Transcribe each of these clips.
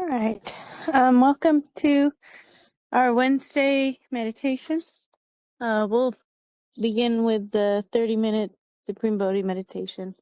All right. Welcome to our Wednesday meditation. We'll begin with the 30-minute Supreme Bodhi meditation.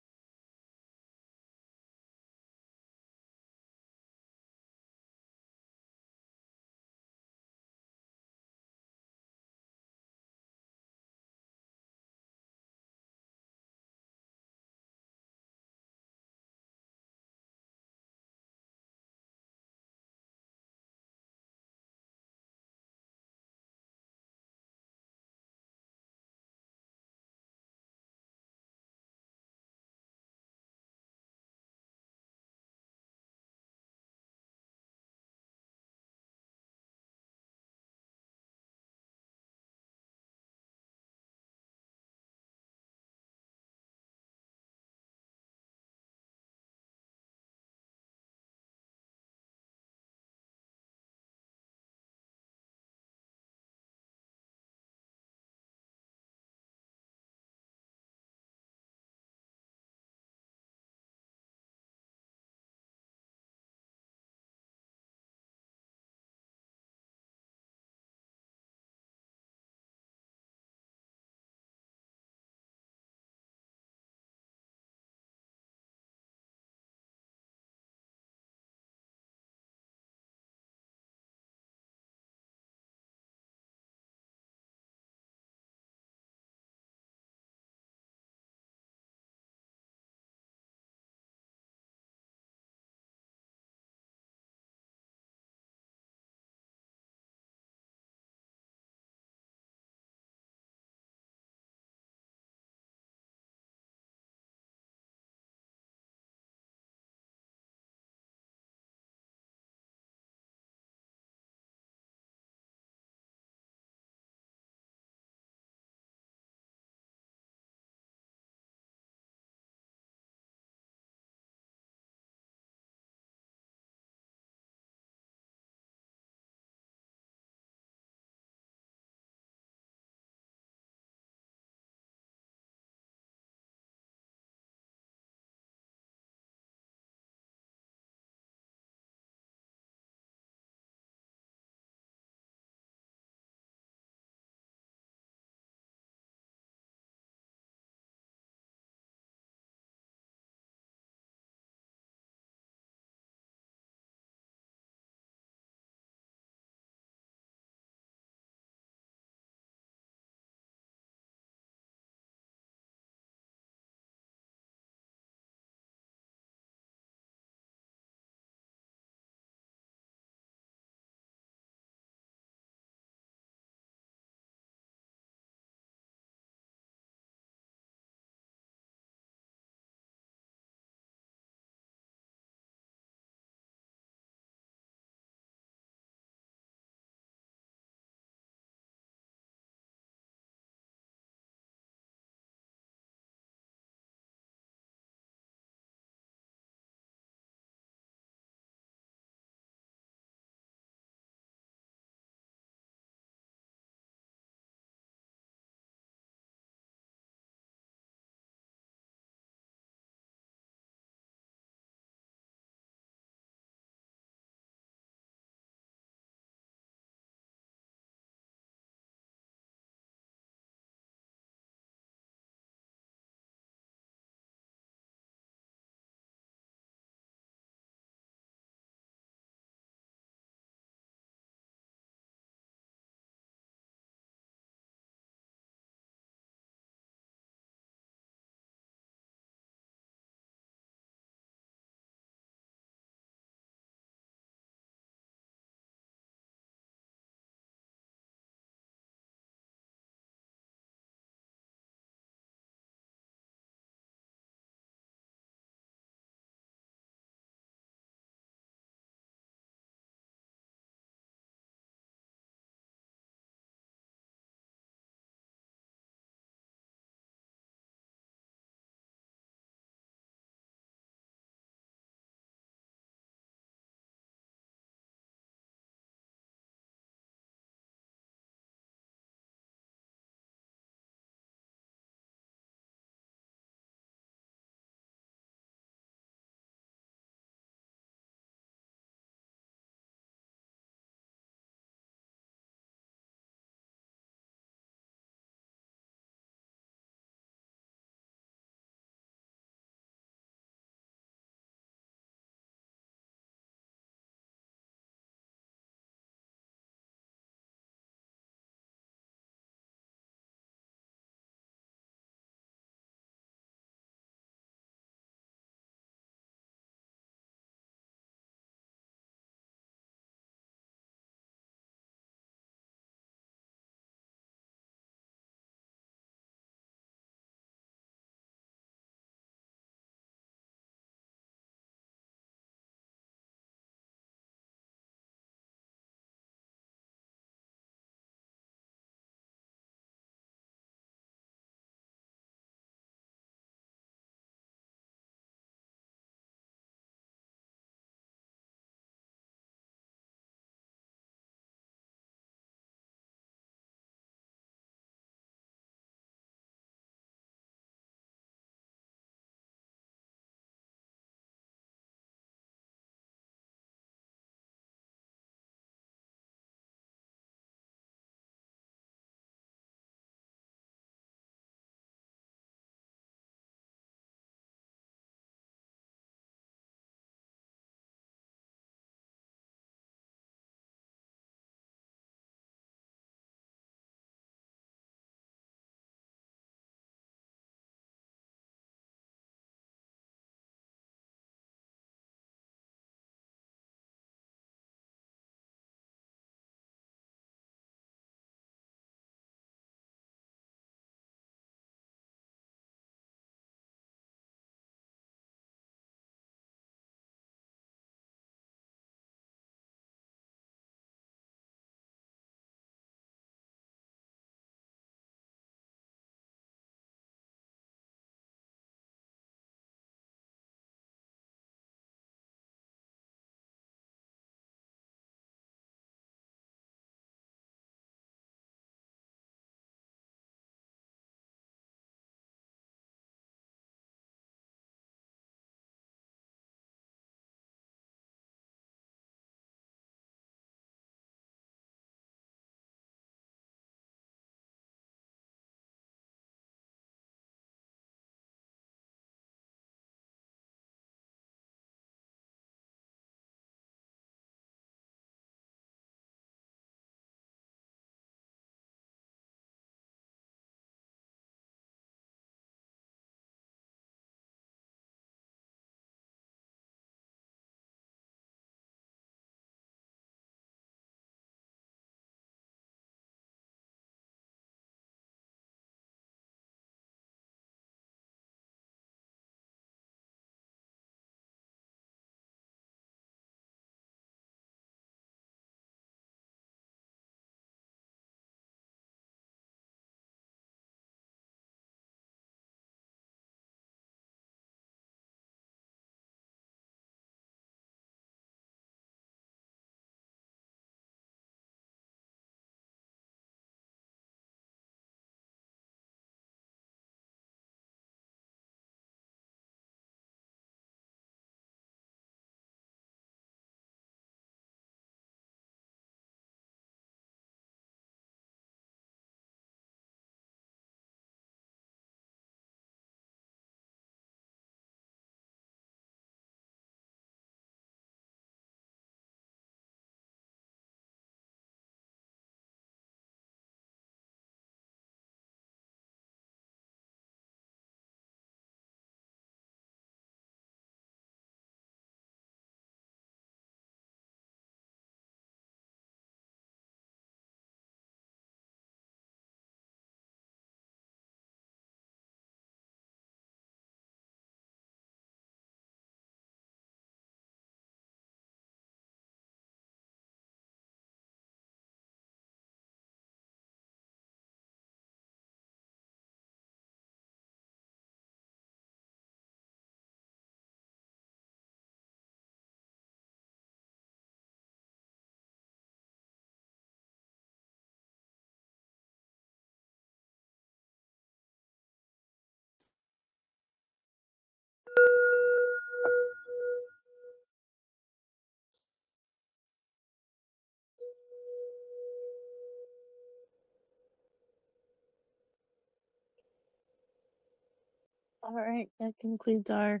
All right, that concludes our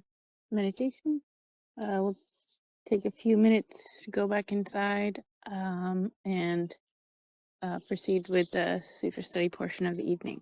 meditation. We'll take a few minutes to go back inside and proceed with the Sutra study portion of the evening.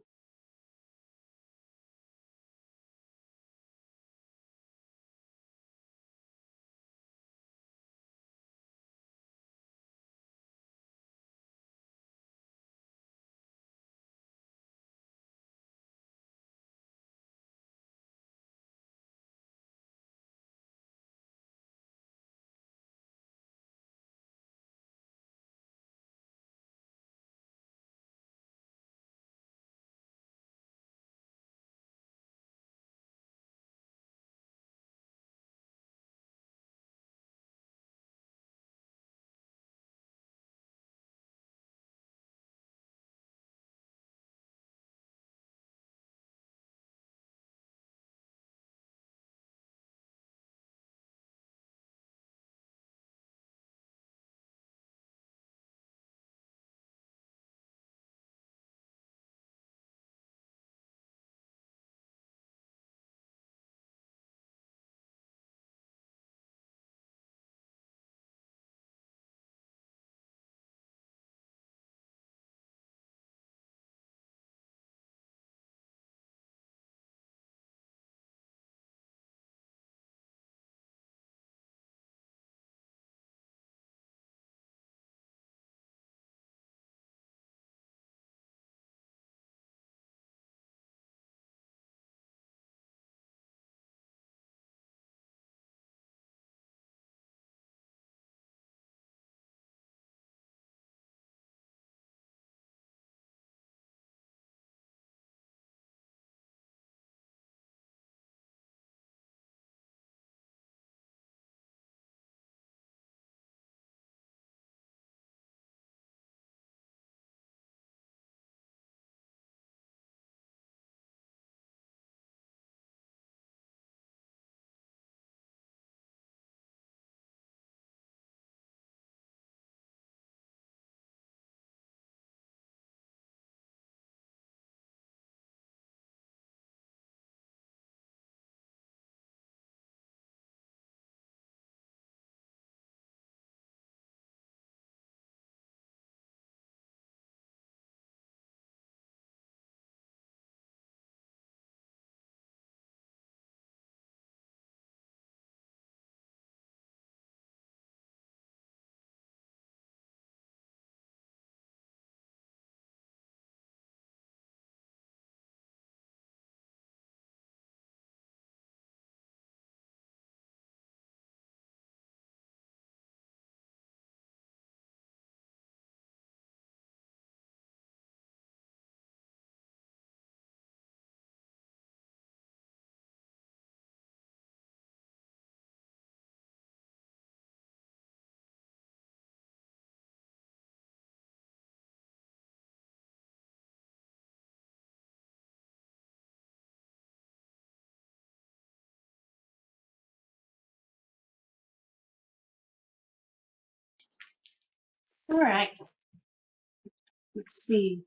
All right. Let's see.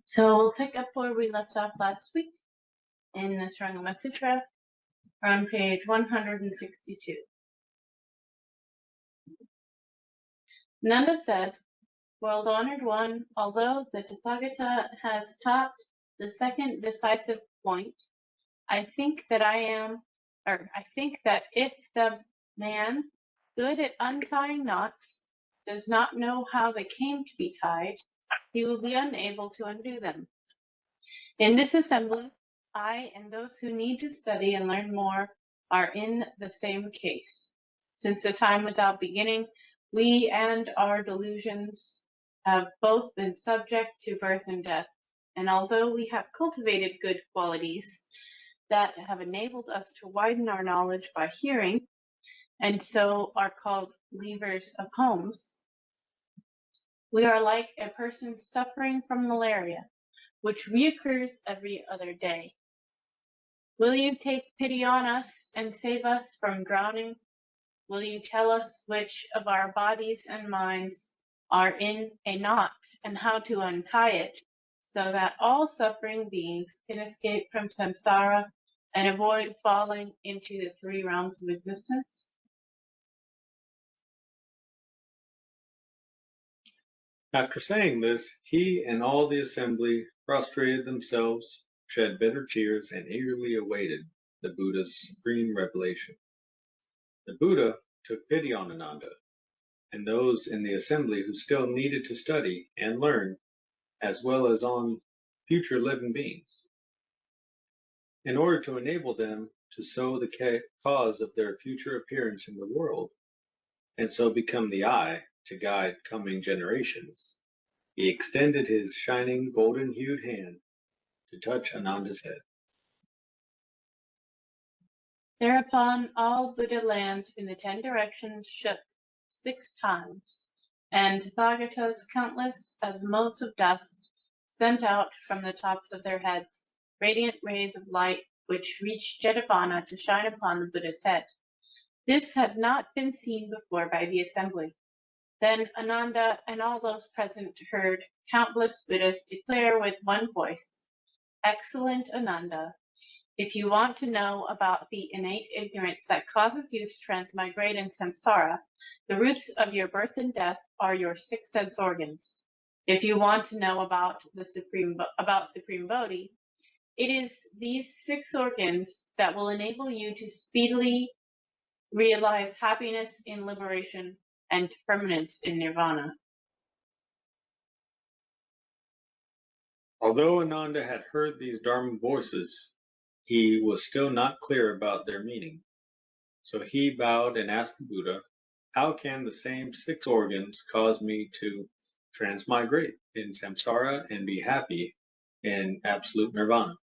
So we'll pick up where we left off last week in the Srangama Sutra on page 162. Nanda said, "World-honored one, although the Tathagata has taught the second decisive point, I think that if the man, good at untying knots, does not know how they came to be tied, he will be unable to undo them. In this assembly, I and those who need to study and learn more are in the same case. Since the time without beginning, we and our delusions have both been subject to birth and death. And although we have cultivated good qualities that have enabled us to widen our knowledge by hearing, and so are called levers of homes, we are like a person suffering from malaria, which reoccurs every other day. Will you take pity on us and save us from drowning? Will you tell us which of our bodies and minds are in a knot and how to untie it so that all suffering beings can escape from samsara and avoid falling into the three realms of existence? After saying this, he and all the assembly prostrated themselves, shed bitter tears, and eagerly awaited the Buddha's supreme revelation. The Buddha took pity on Ananda and those in the assembly who still needed to study and learn, as well as on future living beings, in order to enable them to sow the cause of their future appearance in the world, and so become the eye to guide coming generations. He extended his shining golden-hued hand to touch Ananda's head. Thereupon all Buddha lands in the 10 directions shook 6 times, and Tathagatas countless as motes of dust sent out from the tops of their heads radiant rays of light which reached Jetavana to shine upon the Buddha's head. This had not been seen before by the assembly. Then Ananda and all those present heard countless Buddhas declare with one voice, "Excellent Ananda, if you want to know about the innate ignorance that causes you to transmigrate in samsara, the roots of your birth and death are your 6 sense organs. If you want to know about Supreme Bodhi, it is these 6 organs that will enable you to speedily realize happiness in liberation and permanence in nirvana." Although Ananda had heard these Dharma voices, he was still not clear about their meaning. So he bowed and asked the Buddha, "How can the same 6 organs cause me to transmigrate in samsara and be happy in absolute nirvana?"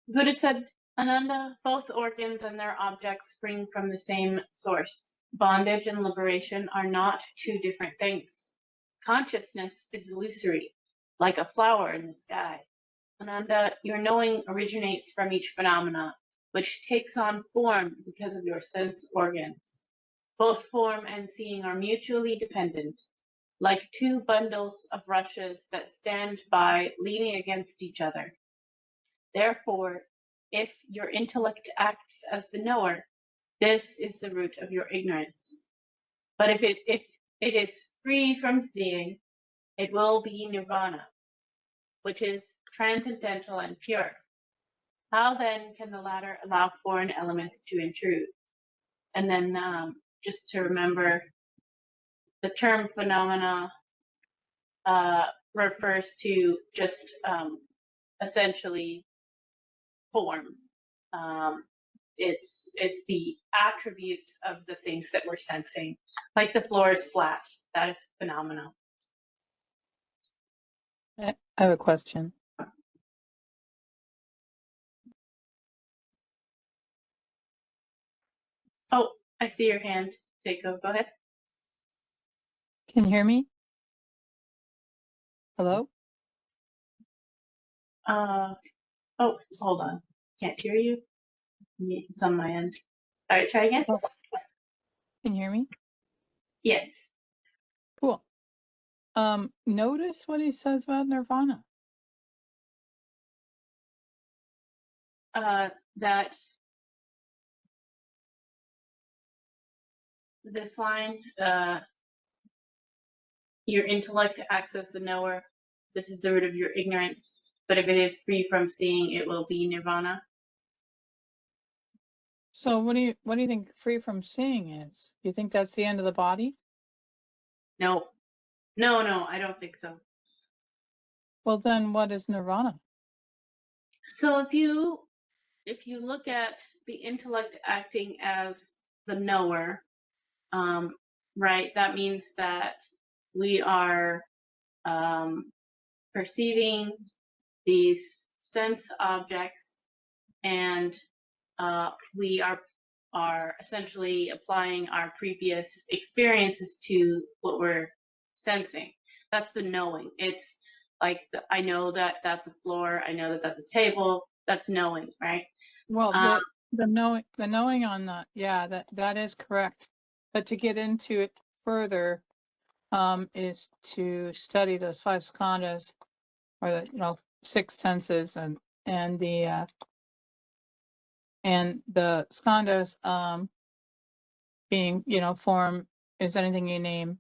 Buddha said, "Ananda, both organs and their objects spring from the same source. Bondage and liberation are not 2 different things. Consciousness is illusory, like a flower in the sky. Ananda, your knowing originates from each phenomena, which takes on form because of your sense organs. Both form and seeing are mutually dependent, like 2 bundles of rushes that stand by leaning against each other. Therefore, if your intellect acts as the knower, this is the root of your ignorance. But if it is free from seeing, it will be nirvana, which is transcendental and pure. How then can the latter allow foreign elements to intrude?" And then just to remember, the term phenomena refers to just essentially form. It's the attributes of the things that we're sensing. Like the floor is flat, that is a phenomenon. I have a question. Oh, I see your hand, Jacob. Go ahead. Can you hear me? Hello? Oh, hold on. Can't hear you. It's on my end. All right, try again. Can you hear me? Yes. Cool. Notice what he says about nirvana. That this line, your intellect acts as the knower. This is the root of your ignorance. But if it is free from seeing, it will be nirvana. So what do you think free from seeing is? You think that's the end of the body? No, I don't think so. Well, then what is nirvana? So if you look at the intellect acting as the knower, right, that means that we are perceiving these sense objects, and we are essentially applying our previous experiences to what we're sensing. That's the knowing. It's Like I know that that's a floor. I know that that's a table. That's knowing, right? Well, Um, the knowing on that, yeah, that is correct. But to get into it further, is to study those five skandhas, or the six senses, and the skandhas, being, form is anything you name,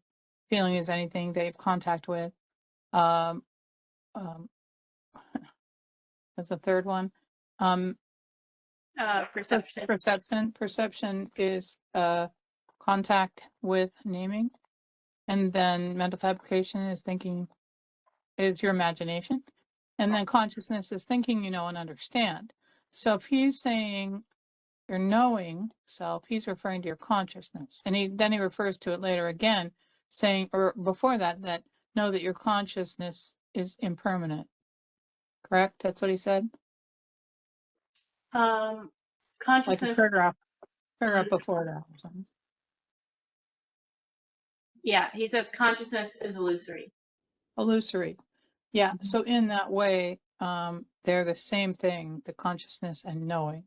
feeling is anything they have contact with. Um, um, that's the third one. perception. Perception is contact with naming, and then mental fabrication is thinking, is your imagination, and then consciousness is thinking, and understand. So if he's saying your knowing self, he's referring to your consciousness, and he refers to it later again, saying, or before that, that know that your consciousness is impermanent. Correct? That's what he said. Like a Consciousness. paragraph before that or something. Yeah, he says consciousness is illusory. Illusory. Yeah. So in that way, they're the same thing, the consciousness and knowing.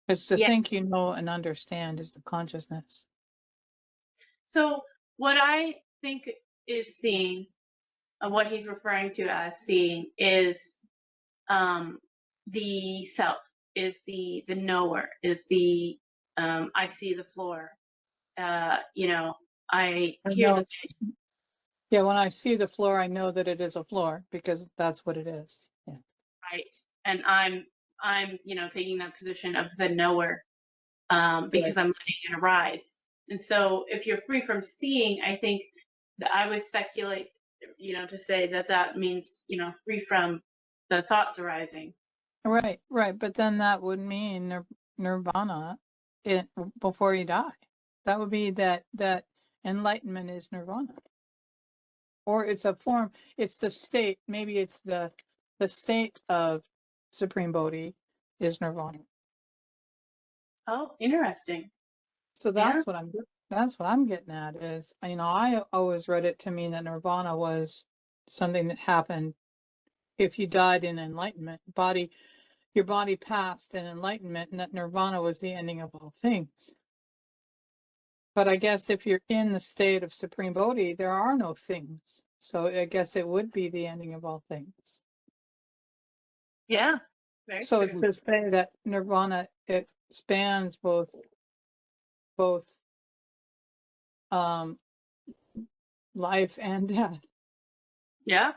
Because to Yeah. think you know and understand is the consciousness. So what I think is seeing, what he's referring to as seeing, is the self, is the knower, is the I see the floor. I hear the Yeah, when I see the floor, I know that it is a floor because that's what it is. Yeah. right, and I'm taking that position of the knower, because I'm letting it arise. And so if you're free from seeing, I think that I would speculate, to say that that means, free from the thoughts arising. Right. But then that would mean nirvana before you die. That would be that enlightenment is nirvana. Or it's a form, it's the state, maybe it's the state of supreme bodhi is nirvana. Oh, interesting. So Yeah. that's what I'm getting at is, I always read it to mean that nirvana was something that happened if you died in enlightenment, your body passed in enlightenment, and that nirvana was the ending of all things. But I guess if you're in the state of supreme bodhi, there are no things. So I guess it would be the ending of all things. Yeah. Very So true. it's to say that nirvana, it spans both life and death, Yeah.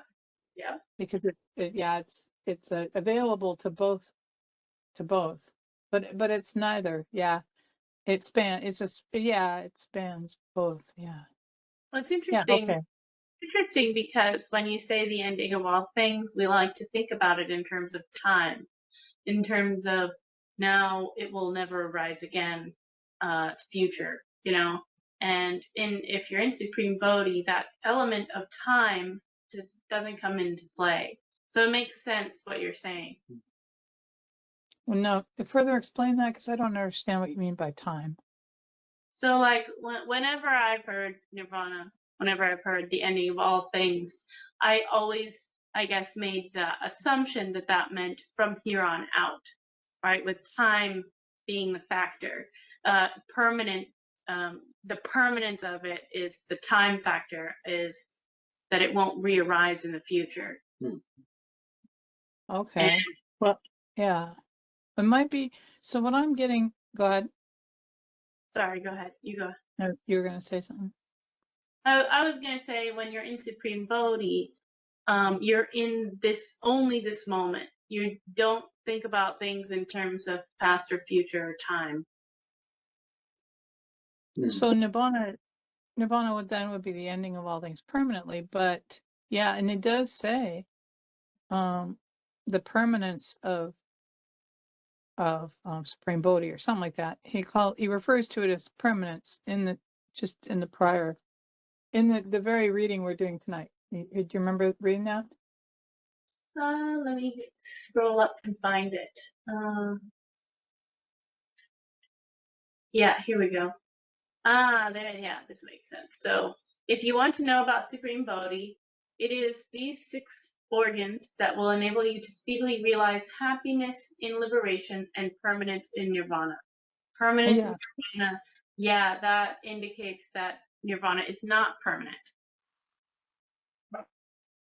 because it's available to both, but it's neither. Yeah, it spans both. Yeah. Well, it's Yeah. interesting. Okay. Interesting because when you say the ending of all things, we like to think about it in terms of time, in terms of now it will never arise again, it's future, and if you're in supreme bodhi, that element of time just doesn't come into play. So it makes sense what you're saying. Well, no, further explain that, because I don't understand what you mean by time. So like whenever I've heard nirvana, whenever I've heard the ending of all things, I always, I guess, made the assumption that that meant from here on out, right? With time being the factor. Permanent, the permanence of it is the time factor, is that it won't re-arise in the future. Okay. And Well, yeah, it might be. So what I'm getting, go ahead. sorry, go ahead. You go. No, you were going to say something. I was going to say, when you're in supreme bodhi, you're in only this moment. You don't think about things in terms of past or future or time. So nirvana would be the ending of all things permanently, but yeah, and it does say the permanence of supreme bodhi or something like that. He refers to it as permanence in the very reading we're doing tonight. Do you remember reading that? Let me scroll up and find it. Yeah, here we go. There, yeah, this makes sense. So if you want to know about supreme bodhi, It is these 6 organs that will enable you to speedily realize happiness in liberation and permanence in nirvana. Permanence in nirvana, yeah, that indicates that nirvana is not permanent.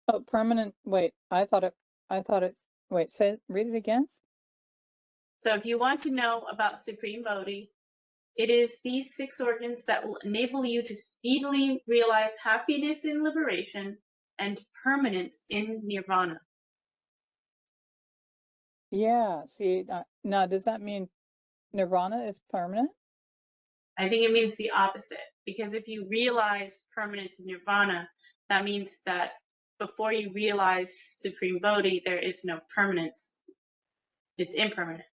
Oh, permanent, wait, wait, read it again? So if you want to know about Supreme Bodhi, it is these 6 organs that will enable you to speedily realize happiness in liberation and permanence in nirvana. Yeah, see, now does that mean nirvana is permanent? I think it means the opposite, because if you realize permanence in nirvana, that means that before you realize Supreme Bodhi, there is no permanence. It's impermanent.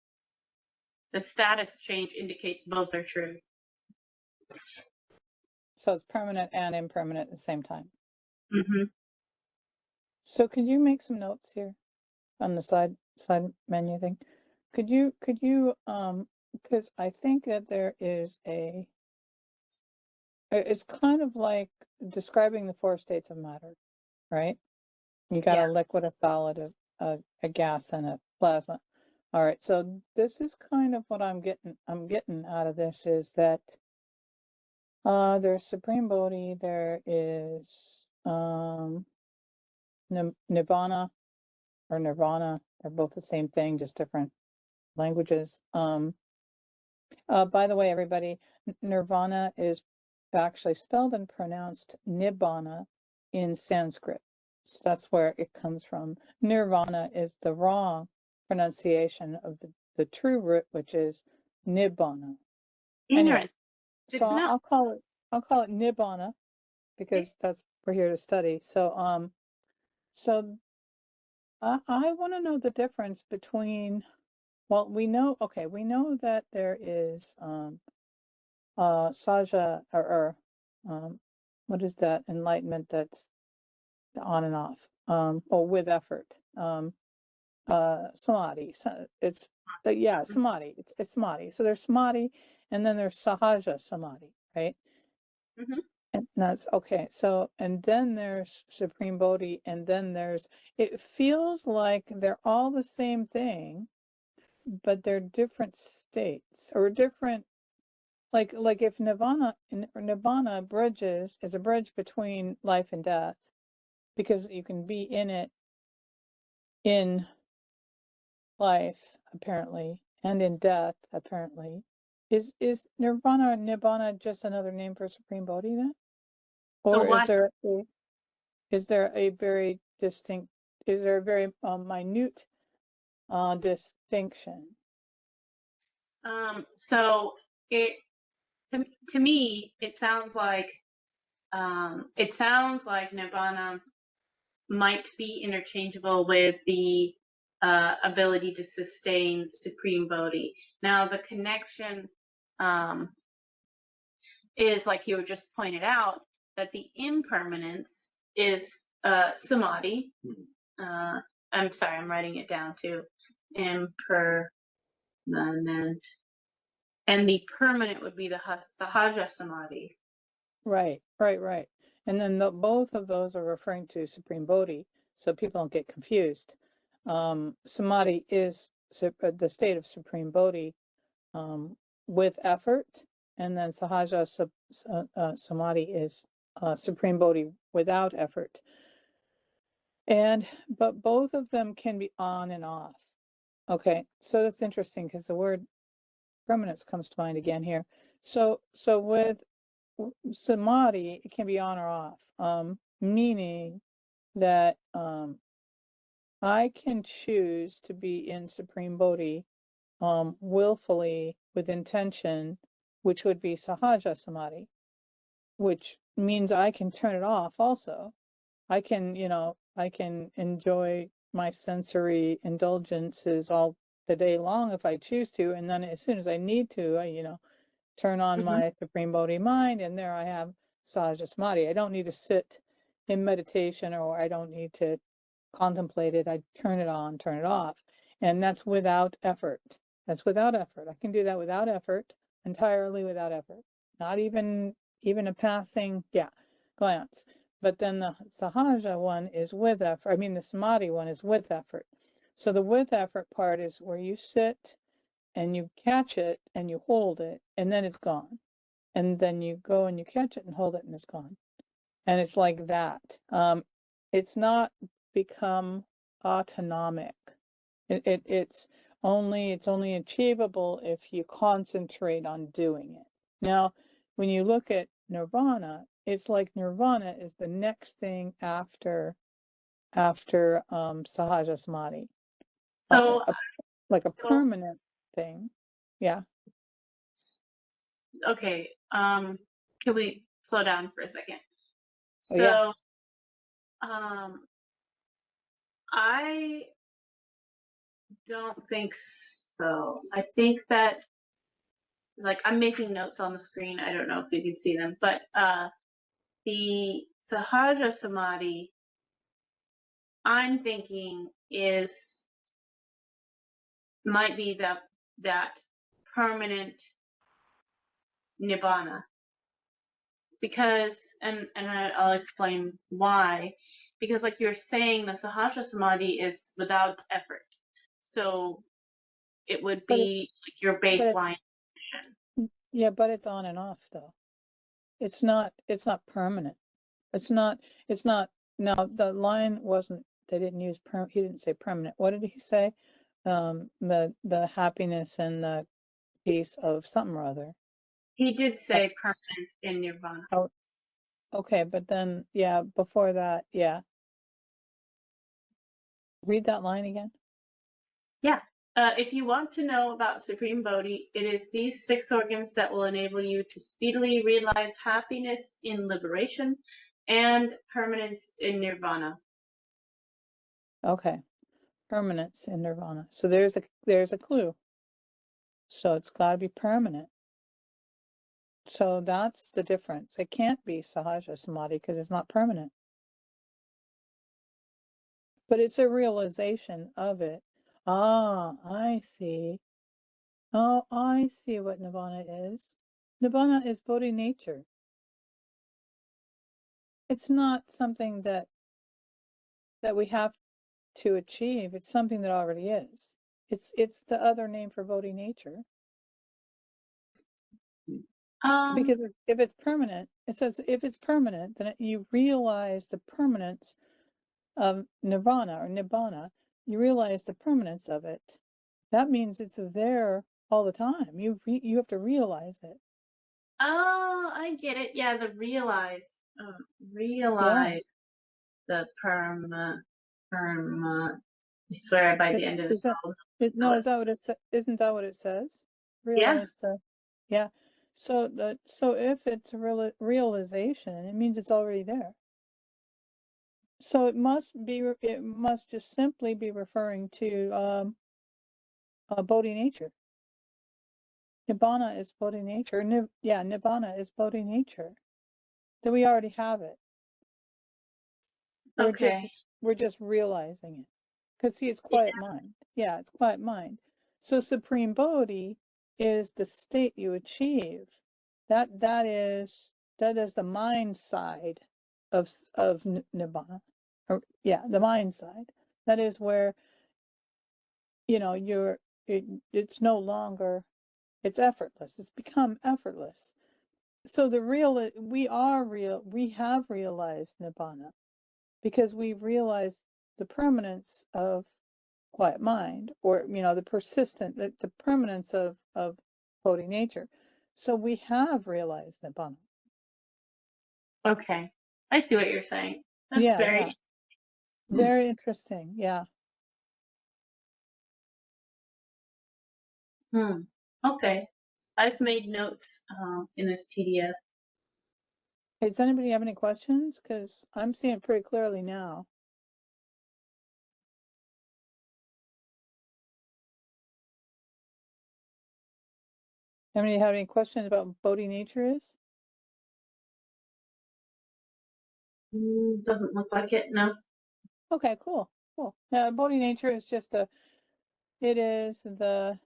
The status change indicates both are true. So it's permanent and impermanent at the same time. Mm-hmm. So could you make some notes here on the side menu thing? Could you because I think that there is it's kind of like describing the 4 states of matter, right? You got Yeah. a liquid, a solid, a gas, and a plasma. All right, so this is kind of what I'm getting out of this is that there's Supreme Bodhi, there is Nibbana or Nirvana. They're both the same thing, just different languages. By the way, everybody, Nirvana is actually spelled and pronounced Nibbana in Sanskrit. So that's where it comes from. Nirvana is the wrong pronunciation of the true root, which is Nibbana. Anyway, so I'll call it Nibbana because that's we're here to study. So so I want to know the difference between, well, we know that there is Saja or what is that enlightenment that's on and off or with effort, samadhi. So it's samadhi, it's samadhi. So there's samadhi and then there's sahaja samadhi, right? Mm-hmm. And that's okay. So, and then there's Supreme Bodhi, and then it feels like they're all the same thing, but they're different states or different, like if Nibbana is a bridge between life and death, because you can be in it in life, apparently, and in death, apparently. Is Nibbana just another name for Supreme Bodhi then? Or is there a very minute distinction? So it to me it sounds like Nibbana might be interchangeable with the ability to sustain Supreme Bodhi. Now the connection is, like you just pointed out, that the impermanence is samadhi. I'm sorry, I'm writing it down too. Impermanent. And the permanent would be the sahaja samadhi. Right. And then both of those are referring to Supreme Bodhi, so people don't get confused. Samadhi is the state of Supreme Bodhi with effort, and then Sahaja Samadhi is Supreme Bodhi without effort. But both of them can be on and off. Okay, so that's interesting because the word permanence comes to mind again here. So with Samadhi, it can be on or off, meaning that I can choose to be in Supreme Bodhi willfully with intention, which would be Sahaja Samadhi, which means I can turn it off also. I can enjoy my sensory indulgences all the day long if I choose to, and then as soon as I need to, I turn on my Supreme Bodhi mind, and there I have Sahaja Samadhi. I don't need to sit in meditation, or I don't need to contemplate it. I turn it on, turn it off, and that's without effort. That's without effort. I can do that without effort, entirely without effort. Not even a passing glance. but then the Sahaja one is with effort. I mean, the Samadhi one is with effort. So the with effort part is where you sit and you catch it and you hold it and then it's gone. And then you go and you catch it and hold it and it's gone. And it's like that. It's not become autonomic. It's only achievable if you concentrate on doing it. Now, when you look at nirvana, it's like nirvana is the next thing after Sahaja Samadhi. So, Like a permanent thing. Yeah. okay, can we slow down for a second? Oh, yeah. So, I don't think so. I think that, like, I'm making notes on the screen. I don't know if you can see them, but the Sahaja Samadhi, I'm thinking might be that permanent nibbana. Because, and I'll explain why, because like you're saying, the Sahaja Samadhi is without effort. So it would be like your baseline. Yeah, but it's on and off though. It's not permanent. It's not now the line wasn't, they didn't use he didn't say permanent. What did he say? The happiness and the peace of something or other. He did say permanent in nirvana. Oh, okay, but then yeah, before that, yeah. Read that line again. Yeah. If you want to know about Supreme Bodhi, it is these 6 organs that will enable you to speedily realize happiness in liberation and permanence in nirvana. Okay. Permanence in nirvana. So there's a clue. So it's got to be permanent. So that's the difference. It can't be Sahaja Samadhi because it's not permanent. But it's a realization of it. Ah, I see. Oh, I see what Nibbana is. Nibbana is Bodhi nature. It's not something that we have to achieve. It's something that already is. It's the other name for Bodhi nature. Because if it's permanent, it says if it's permanent, then you realize the permanence of nirvana or nibbana. You realize the permanence of it. That means it's there all the time. You have to realize it. Oh, I get it. Yeah, the realize the I swear by the end of this. No, is that what it says? Isn't that what it says? Realize yeah. So if it's a realization, it means it's already there. So it must just simply be referring to Bodhi nature. Nibbana is Bodhi nature. Nibbana is Bodhi nature. That we already have it. We're just realizing it. Because see, it's quiet mind. Yeah, it's quiet mind. So Supreme Bodhi is the state you achieve. That is the mind side of Nibbana. Or, yeah, the mind side. That is where, it's no longer, it's effortless. It's become effortless. So we have realized Nibbana because we've realized the permanence of quiet mind, or the permanence of Bodhi nature. So we have realized Nibbana. Okay, I see what you're saying. That's very interesting. Yeah. Okay, I've made notes in this PDF. Does anybody have any questions? Because I'm seeing it pretty clearly now. Anybody have any questions about what Bodhi nature is? Doesn't look like it, no. Okay, cool. Bodhi nature is just it is the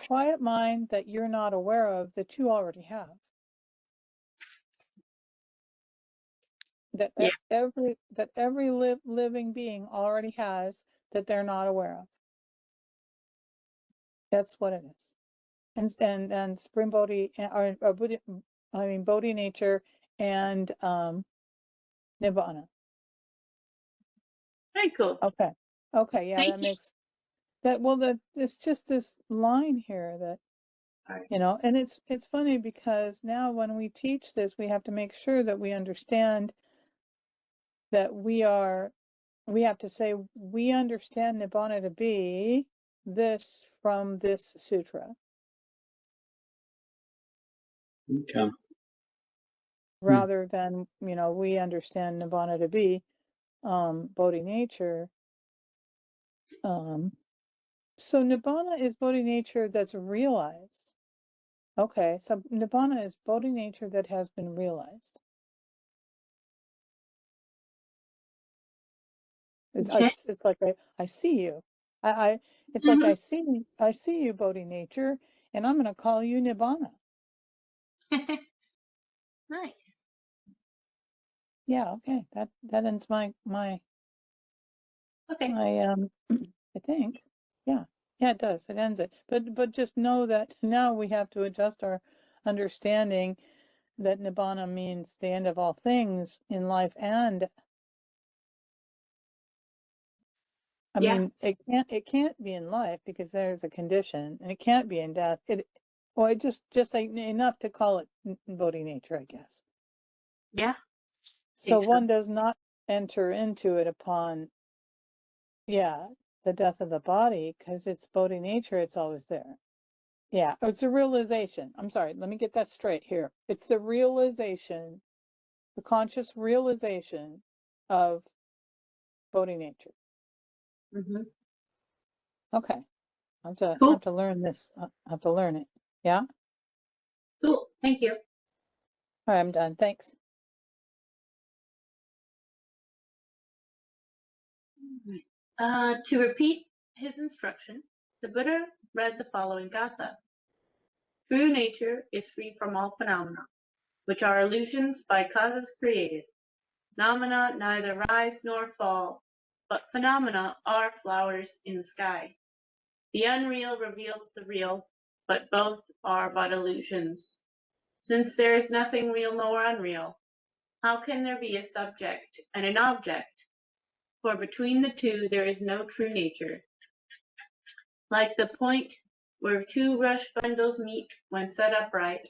quiet mind that you're not aware of that you already have. that Yeah. every living being already has that they're not aware of. That's what it is. And Supreme Bodhi or Buddha, I mean Bodhi nature and Nibbana. Very cool. Okay. Okay, yeah, Thank that you. makes that well that it's just this line here that All right. you know, and it's funny because now when we teach this, we have to make sure that we understand that we have to say we understand Nibbana to be this from this sutra, Okay. rather than, you know, we understand Nibbana to be Bodhi nature. So Nibbana is Bodhi nature that's realized. Okay, so Nibbana is Bodhi nature that has been realized. Okay. It's like I see you. It's like Mhm. I see you, Bodhi nature, and I'm gonna call you Nibbana. Nice. Yeah, okay. That ends my Okay. I think. Yeah. Yeah, it does. It ends it. But just know that now we have to adjust our understanding that Nibbana means the end of all things in life, and I Yeah. mean it can't be in life because there's a condition, and it can't be in death. It just like enough to call it Bodhi nature, I guess. Yeah. So Think so. one does not enter into it upon, yeah, the death of the body, because it's Bodhi nature, it's always there. Yeah, it's a realization. I'm sorry, let me get that straight here. It's the realization, the conscious realization of Bodhi nature. Mm-hmm. Okay, I have Cool. to learn this. I have to learn it. Yeah. Cool. Thank you. All right, I'm done. Thanks. To repeat his instruction, the Buddha read the following gatha. True nature is free from all phenomena, which are illusions by causes created. Phenomena neither rise nor fall, but phenomena are flowers in the sky. The unreal reveals the real, but both are but illusions. Since there is nothing real nor unreal, how can there be a subject and an object? For between the two there is no true nature. Like the point where two rush bundles meet when set upright,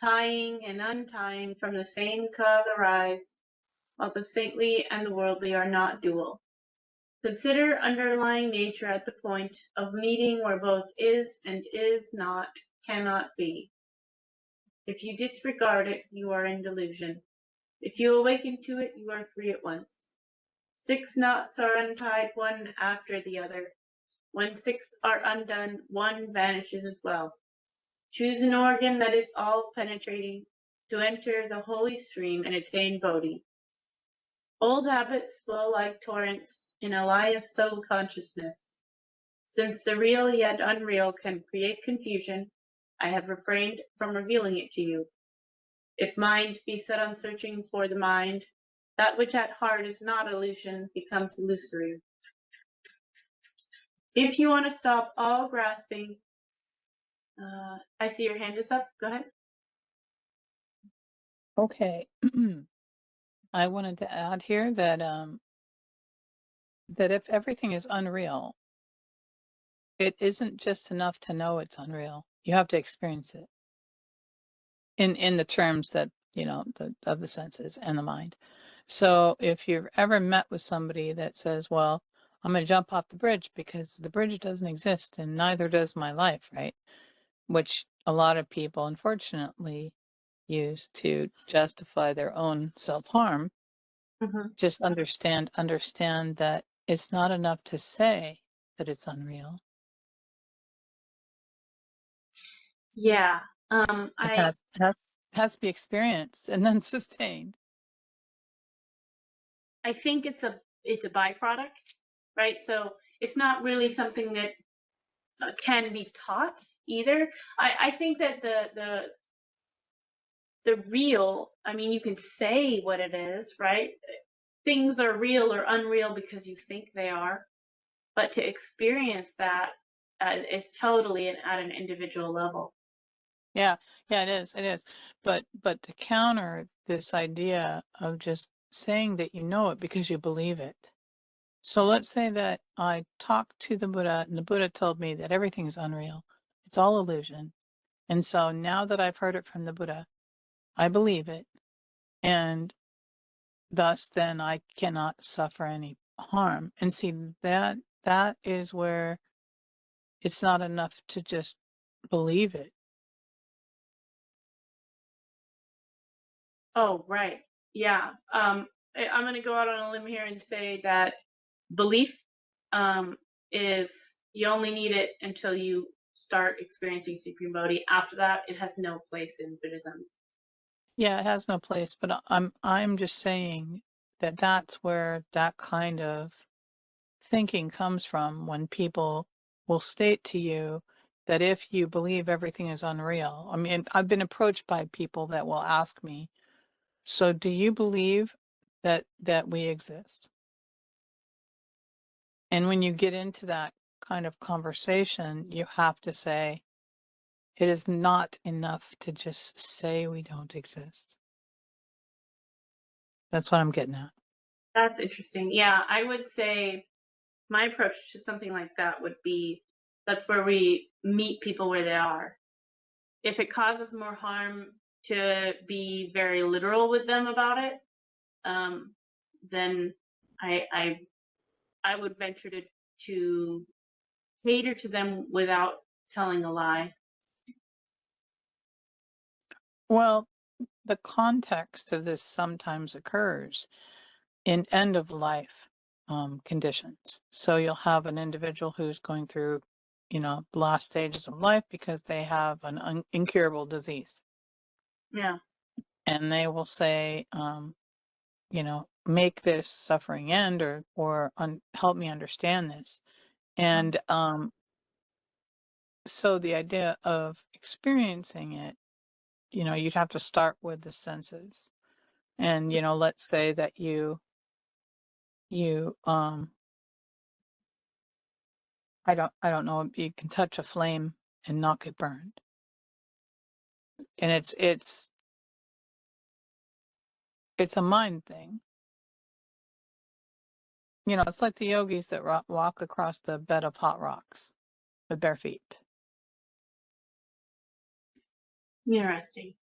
tying and untying from the same cause arise, while the saintly and the worldly are not dual. Consider underlying nature at the point of meeting where both is and is not, cannot be. If you disregard it, you are in delusion. If you awaken to it, you are free at once. 6 knots are untied one after the other. When 6 are undone, one vanishes as well. Choose an organ that is all penetrating to enter the holy stream and attain Bodhi. Old habits flow like torrents in Elias soul consciousness. Since the real yet unreal can create confusion, I have refrained from revealing it to you. If mind be set on searching for the mind, that which at heart is not illusion becomes illusory. If you want to stop all grasping, I see your hand is up. Go ahead. Okay. I wanted to add here that that if everything is unreal, it isn't just enough to know it's unreal. You have to experience it in the terms that, you know, of the senses and the mind. So if you've ever met with somebody that says, well, I'm going to jump off the bridge because the bridge doesn't exist and neither does my life, right? Which a lot of people, unfortunately, use to justify their own self-harm. Mm-hmm. Just understand that it's not enough to say that it's unreal. Yeah. It I has to be experienced and then sustained. think it's a byproduct, right? So it's not really something that can be taught either. I think that the the real, I mean, you can say what it is, right? Things are real or unreal because you think they are, but to experience that is totally at an individual level. Yeah, yeah, it is. But to counter this idea of just saying that you know it because you believe it. So let's say that I talked to the Buddha and the Buddha told me that everything's unreal. It's all illusion. And so now that I've heard it from the Buddha, I believe it. And thus then I cannot suffer any harm. And see that is where it's not enough to just believe it. Oh, right. Yeah. I'm going to go out on a limb here and say that belief is, you only need it until you start experiencing supreme bodhi. After that, it has no place in Buddhism. Yeah, it has no place, but I'm just saying that that's where that kind of thinking comes from when people will state to you that if you believe everything is unreal. I mean, I've been approached by people that will ask me, "So do you believe that we exist?" And when you get into that kind of conversation, you have to say, it is not enough to just say we don't exist. That's what I'm getting at. That's interesting. Yeah, I would say my approach to something like that would be, that's where we meet people where they are. If it causes more harm to be very literal with them about it, then I I would venture to cater to them without telling a lie. Well, the context of this sometimes occurs in end of life conditions. So you'll have an individual who's going through, the last stages of life because they have an incurable disease. Yeah. And they will say, make this suffering end or help me understand this. And so the idea of experiencing it, you'd have to start with the senses. And, let's say that you I don't know, you can touch a flame and not get burned. And it's a mind thing. It's like the yogis that walk across the bed of hot rocks with bare feet. Interesting.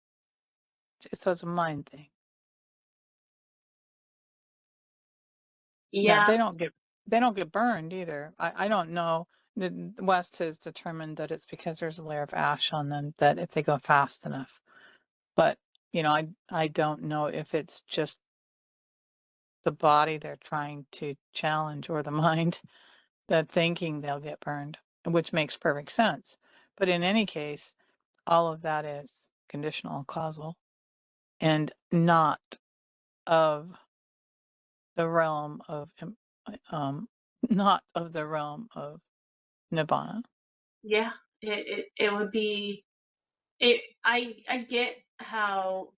So it's a mind thing. Now Yeah. they don't get burned either. I don't know. The West has determined that it's because there's a layer of ash on them that if they go fast enough. But I don't know if it's just the body they're trying to challenge or the mind that thinking they'll get burned, which makes perfect sense. But in any case, all of that is conditional and causal and not of the realm of um not of the realm of nibbana. Yeah. It would be it. I get how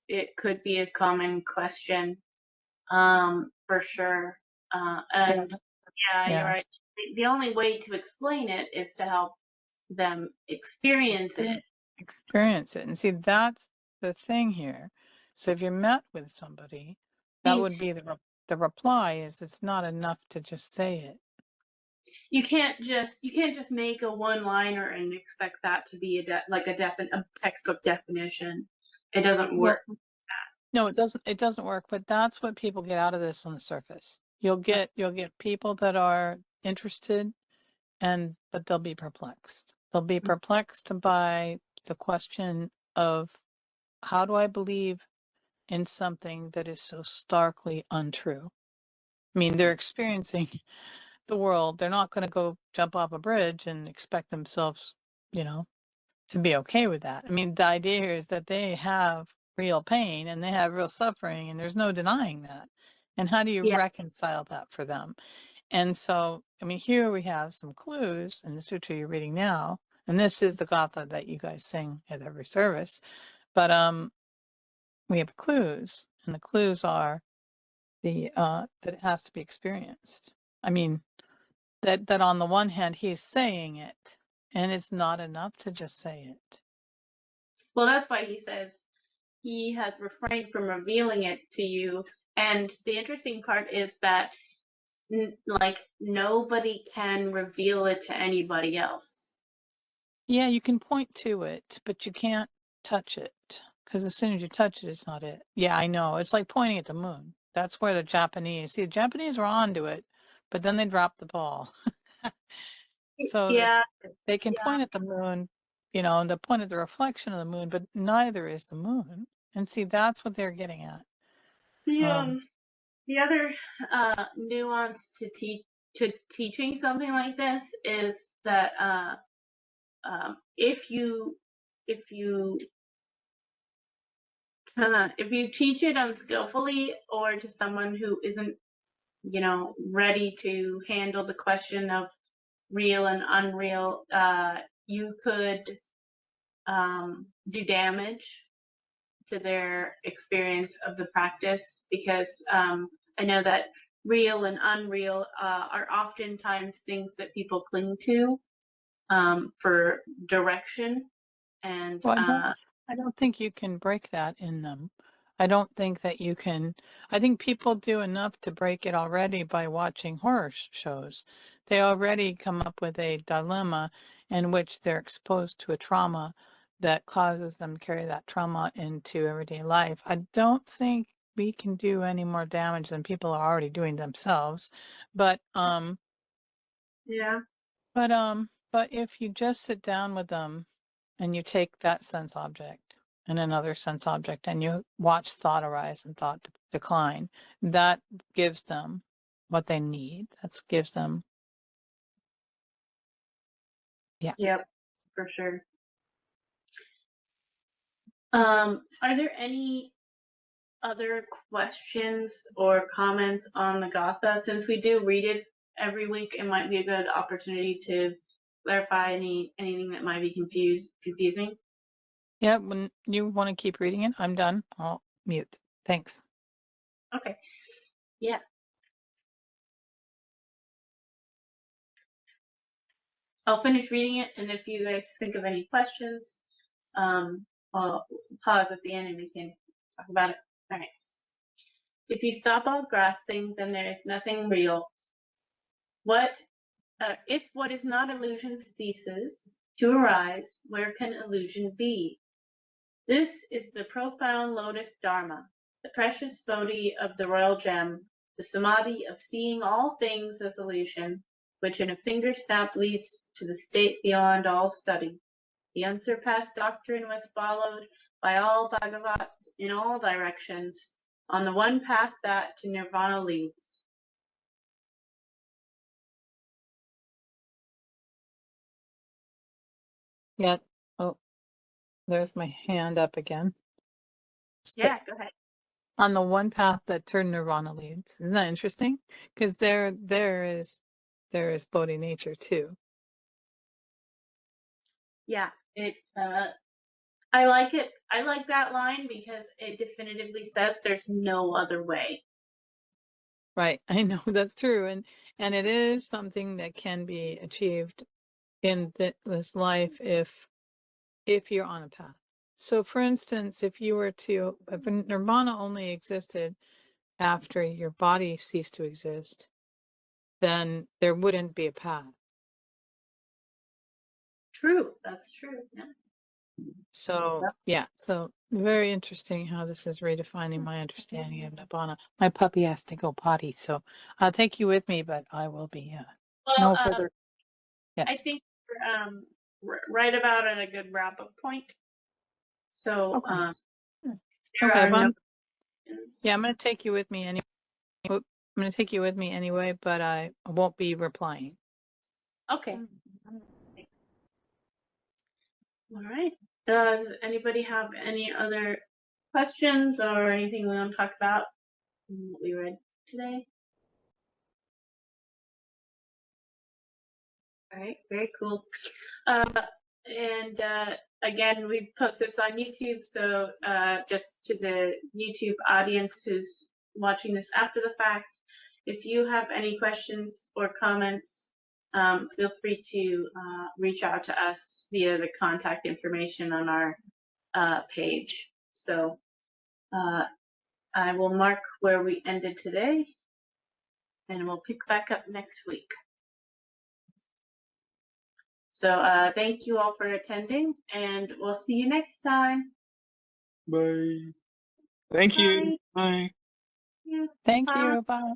it could be a common question, for sure. Yeah. And yeah, you're Yeah. right. The only way to explain it is to help them experience it. Experience it. And see, that's the thing here. So if you're met with somebody, I that mean, would be the reply is it's not enough to just say it. you can't just make a one liner and expect that to be a textbook definition. It doesn't Well, work. no, it doesn't work, but that's what people get out of this on the surface. You'll get people that are interested but they'll be perplexed. They'll be perplexed by the question of how do I believe in something that is so starkly untrue? I mean, they're experiencing the world. They're not going to go jump off a bridge and expect themselves, you know, to be okay with that. I mean, the idea here is that they have real pain and they have real suffering, and there's no denying that. And how do you Yeah. reconcile that for them? And so, I mean, here we have some clues in the sutra you're reading now, and this is the gatha that you guys sing at every service. But we have clues, and the clues are the that it has to be experienced. I mean, that on the one hand he's saying it, and it's not enough to just say it. Well, that's why he says he has refrained from revealing it to you. And the interesting part is that like nobody can reveal it to anybody else. Yeah, you can point to it, but you can't touch it, because as soon as you touch it, it's not it. Yeah, I know. It's like pointing at the moon. That's where the Japanese, see, the Japanese were onto it, but then they dropped the ball. So that Yeah, they can yeah. point at the moon, and they point at the reflection of the moon, but neither is the moon. And see, that's what they're getting at. The other nuance to teaching something like this is that if you teach it unskillfully or to someone who isn't ready to handle the question of real and unreal, you could do damage to their experience of the practice, because I know that real and unreal are oftentimes things that people cling to for direction. And Well, I don't think you can break that in them. I don't think that you can. I think people do enough to break it already by watching horror shows. They already come up with a dilemma in which they're exposed to a trauma that causes them to carry that trauma into everyday life. I don't think we can do any more damage than people are already doing themselves. But yeah, but if you just sit down with them and you take that sense object and another sense object and you watch thought arise and thought decline, that gives them what they need. That gives them, yeah. yep, for sure. Are there any other questions or comments on the Gatha? Since we do read it every week, it might be a good opportunity to clarify anything that might be confusing. Yeah, when you want to keep reading it, I'm done. I'll mute. Thanks. Okay. Yeah. I'll finish reading it, and if you guys think of any questions, I'll pause at the end and we can talk about it. All right. If you stop all grasping, then there is nothing real. If what is not illusion ceases to arise, where can illusion be? This is the profound lotus dharma, the precious bodhi of the royal gem, the samadhi of seeing all things as illusion, which in a finger snap leads to the state beyond all study. The unsurpassed doctrine was followed by all Bhagavats in all directions, on the one path that to nirvana leads. Yeah. Oh, there's my hand up again. Yeah, go ahead. On the one path that to nirvana leads. Isn't that interesting? Because there is Bodhi nature too. Yeah, I like it. I like that line because it definitively says there's no other way. Right. I know that's true. And it is something that can be achieved in this life if you're on a path. So for instance, if nirvana only existed after your body ceased to exist, then there wouldn't be a path. True. That's true. Yeah. So Yep. yeah, so very interesting how this is redefining my understanding of nibbana. My puppy has to go potty, so I'll take you with me, but I will be Well, no further. I Yes. think we're right about at a good wrap-up point. So, Okay. there Okay, are well, no questions. yeah, I'm going to take you with me anyway. I'm going to take you with me anyway, but I won't be replying. Okay. All right. Does anybody have any other questions or anything we want to talk about in what we read today? All right. Very cool. And again, we post this on YouTube, so just to the YouTube audience who's watching this after the fact, if you have any questions or comments, feel free to reach out to us via the contact information on our page. So I will mark where we ended today, and we'll pick back up next week. So thank you all for attending, and we'll see you next time. Bye. Thank you. Bye. Bye. Thank Bye. you. Bye.